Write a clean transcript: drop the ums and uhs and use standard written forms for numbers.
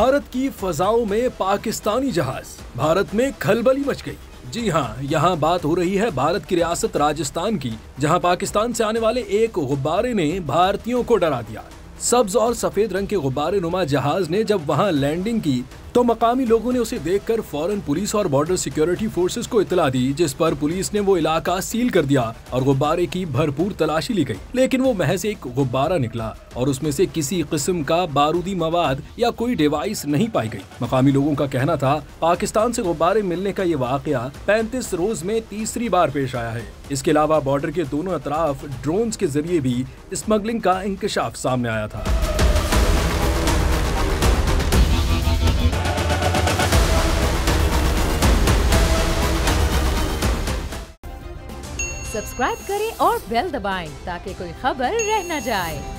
भारत की फजाओं में पाकिस्तानी जहाज, भारत में खलबली मच गई। जी हाँ, यहाँ बात हो रही है भारत की रियासत राजस्थान की, जहाँ पाकिस्तान से आने वाले एक गुब्बारे ने भारतीयों को डरा दिया। सब्ज और सफेद रंग के गुब्बारे नुमा जहाज ने जब वहाँ लैंडिंग की तो मकामी लोगों ने उसे देखकर फौरन पुलिस और बॉर्डर सिक्योरिटी फोर्सेस को इत्तला दी, जिस पर पुलिस ने वो इलाका सील कर दिया और गुब्बारे की भरपूर तलाशी ली गई। लेकिन वो महज एक गुब्बारा निकला और उसमें से किसी किस्म का बारूदी मवाद या कोई डिवाइस नहीं पाई गई। मकामी लोगों का कहना था पाकिस्तान से गुब्बारे मिलने का ये वाकया 35 रोज में तीसरी बार पेश आया है। इसके अलावा बॉर्डर के दोनों अतराफ ड्रोन्स के जरिए भी स्मगलिंग का इंकशाफ सामने आया था। सब्सक्राइब करें और बेल दबाएं ताकि कोई खबर रह न जाए।